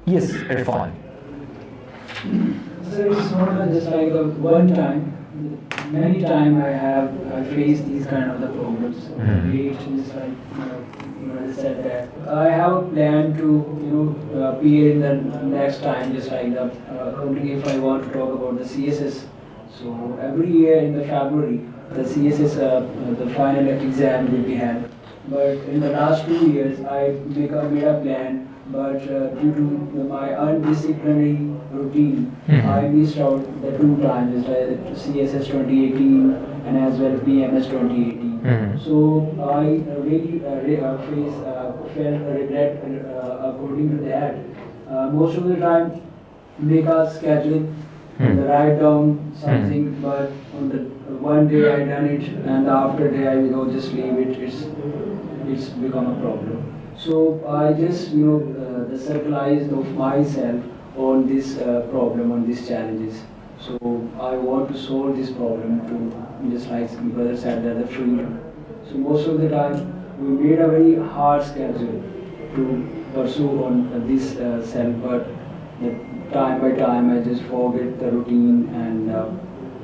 Yes, Irfan. So it's not just like a one time. Many time I faced these kind of the problems. Late, just like I said that I have a plan to appear in the next time, just like the according if I want to talk about the CSS. So every year in the February, the CSS the final exam will be held. But in the last 2 years, I made a plan, but due to my undisciplinary routine, I missed out the two times, CSS 2018 and as well PMS 2018. So I really felt regret according to that. Most of the time, make a schedule, write down something, but on the one day I done it, and after day I will just leave it. It's become a problem. So I just the circularized of myself on this problem, on these challenges. So I want to solve this problem to just like my brother said that the freedom. So most of the time we made a very hard schedule to pursue on this self, but the time by time I just forget the routine and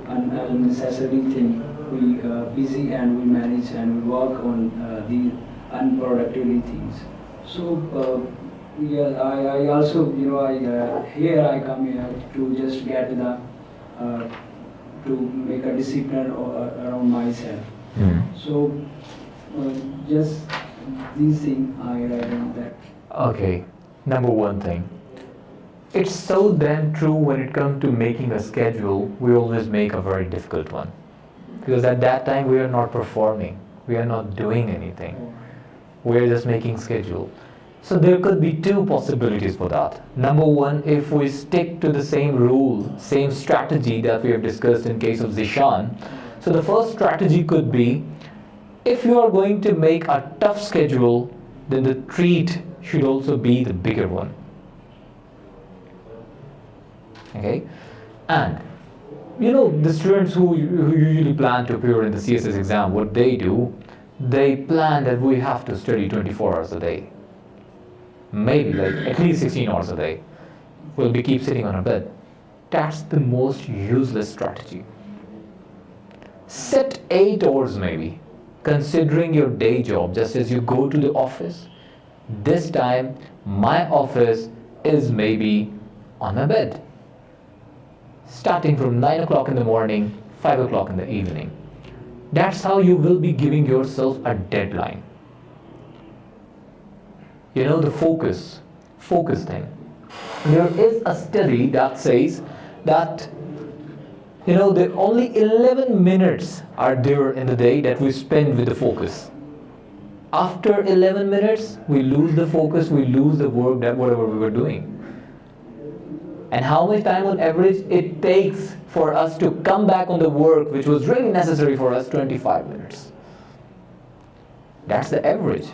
unnecessary thing. We busy and we manage and we work on the unproductively things. So yeah, I also here I come here to just get the to make a discipline around myself. So uh, just these things I write on that. Okay, number one thing. It's so damn true when it comes to making a schedule, we always make a very difficult one. Because at that time we are not performing, we are not doing anything. We are just making schedule. So there could be two possibilities for that. Number one, if we stick to the same rule, same strategy that we have discussed in case of Zishan. So the first strategy could be, if you are going to make a tough schedule, then the treat should also be the bigger one. Okay, and the students who usually plan to appear in the CSS exam, what they do, they plan that we have to study 24 hours a day, maybe like at least 16 hours a day. We'll be keep sitting on our bed. That's the most useless strategy. Set 8 hours maybe, considering your day job, just as you go to the office. This time my office is maybe on my bed, starting from 9 o'clock in the morning, 5 o'clock in the evening. That's how you will be giving yourself a deadline. The focus thing. There is a study that says that the only 11 minutes are there in the day that we spend with the focus. After 11 minutes, we lose the focus, we lose the work that whatever we were doing. And how much time on average it takes for us to come back on the work which was really necessary for us? 25 minutes. That's the average.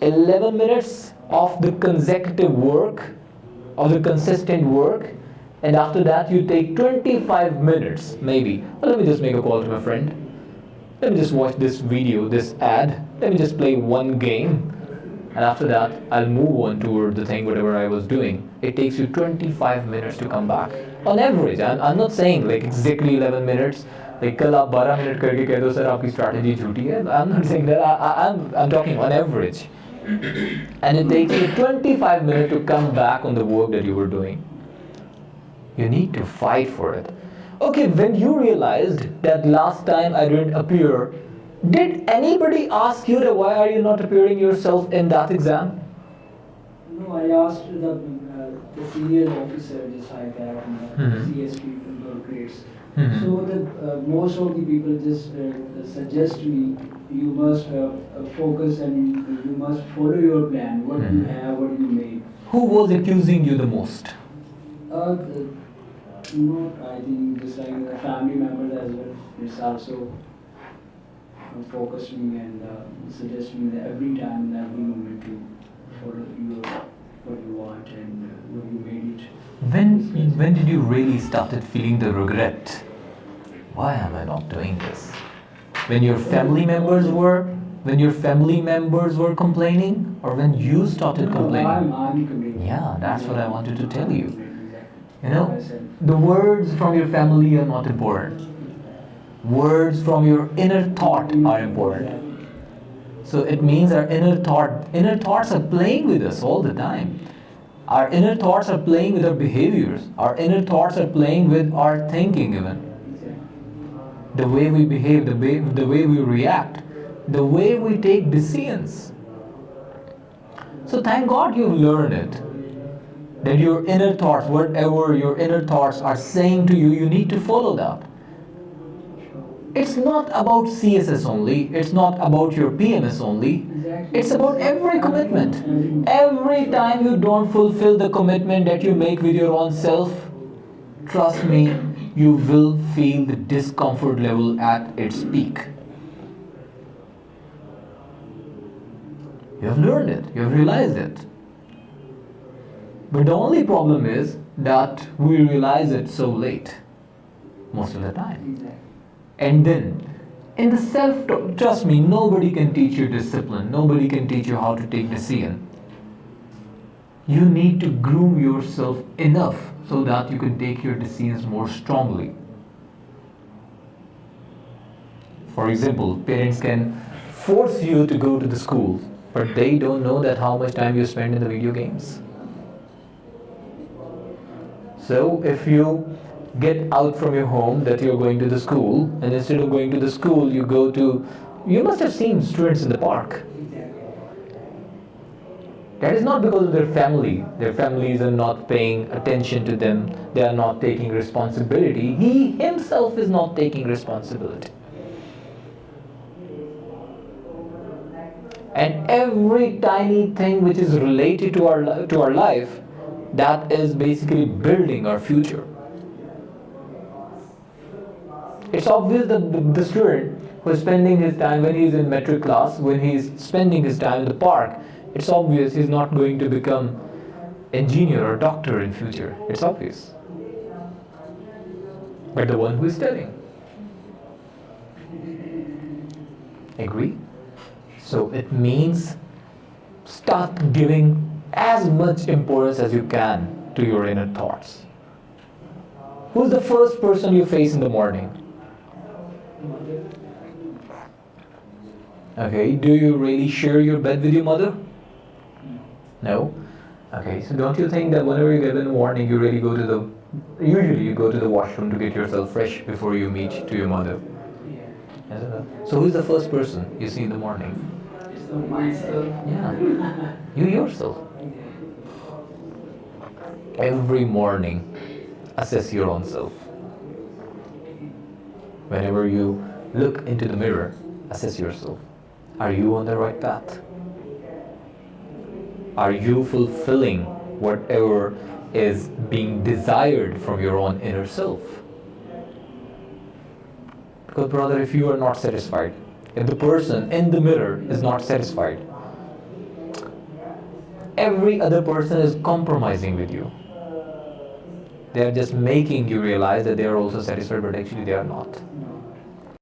11 minutes of the consecutive work, of the consistent work, and after that you take 25 minutes maybe. Well, let me just make a call to my friend. Let me just watch this video, this ad. Let me just play one game. And after that, I'll move on toward the thing, whatever I was doing. It takes you 25 minutes to come back. On average, I'm not saying like exactly 11 minutes. Like कल आप 12 minute करके कह दो sir आपकी strategy झूठी है. I'm not saying that. I'm talking on average. And it takes you 25 minutes to come back on the work that you were doing. You need to fight for it. Okay, when you realized that last time I didn't appear, did anybody ask you that why are you not appearing yourself in that exam? No, I asked the senior officer just like that, and the CS people or grades. So the most of the people just suggest me you must focus and you must follow your plan. What you have, what you made. Who was accusing you the most? I think just like the family members as well. It's also focused me and suggest me that every time and every moment to follow what you want and what you made it. When did you really started feeling the regret? Why am I not doing this? When your family members were, When your family members were complaining, or when you started No, complaining? I'm complaining. Yeah, that's what I wanted to tell you. Exactly. You know, Myself. the words from your family are not important. Words from your inner thought are important. So it means our inner thoughts are playing with us all the time. Our inner thoughts are playing with our behaviors. Our inner thoughts are playing with our thinking even. The way we behave, the way we react, the way we take decisions. So thank God you've learned it. That your inner thoughts, whatever your inner thoughts are saying to you, you need to follow that. It's not about CSS only, it's not about your PMS only, it's about every commitment. Every time you don't fulfill the commitment that you make with your own self, trust me, you will feel the discomfort level at its peak. You have learned it, you have realized it. But the only problem is that we realize it so late, most of the time. And then, in the self, trust me, nobody can teach you discipline, nobody can teach you how to take decision. You need to groom yourself enough so that you can take your decisions more strongly. For example, parents can force you to go to the school, but they don't know that how much time you spend in the video games. So if you get out from your home that you're going to the school, and instead of going to the school you must have seen students in the park. That is not because of their families are not paying attention to them, they are not taking responsibility, he himself is not taking responsibility. And every tiny thing which is related to our life, that is basically building our future. It's obvious that the student who is spending his time when he is in metric class, when he is spending his time in the park, it's obvious he's not going to become engineer or doctor in future. It's obvious. But the one who is studying. Agree? So it means start giving as much importance as you can to your inner thoughts. Who's the first person you face in the morning? Okay, do you really share your bed with your mother? No? Okay, so don't you think that whenever you get in the morning, usually you go to the washroom to get yourself fresh before you meet to your mother? Isn't it? So who's the first person you see in the morning? Myself. Yeah, you yourself. Every morning, assess your own self. Whenever you look into the mirror, assess yourself. Are you on the right path? Are you fulfilling whatever is being desired from your own inner self? Because brother, if you are not satisfied, if the person in the mirror is not satisfied, every other person is compromising with you. They are just making you realize that they are also satisfied, but actually they are not.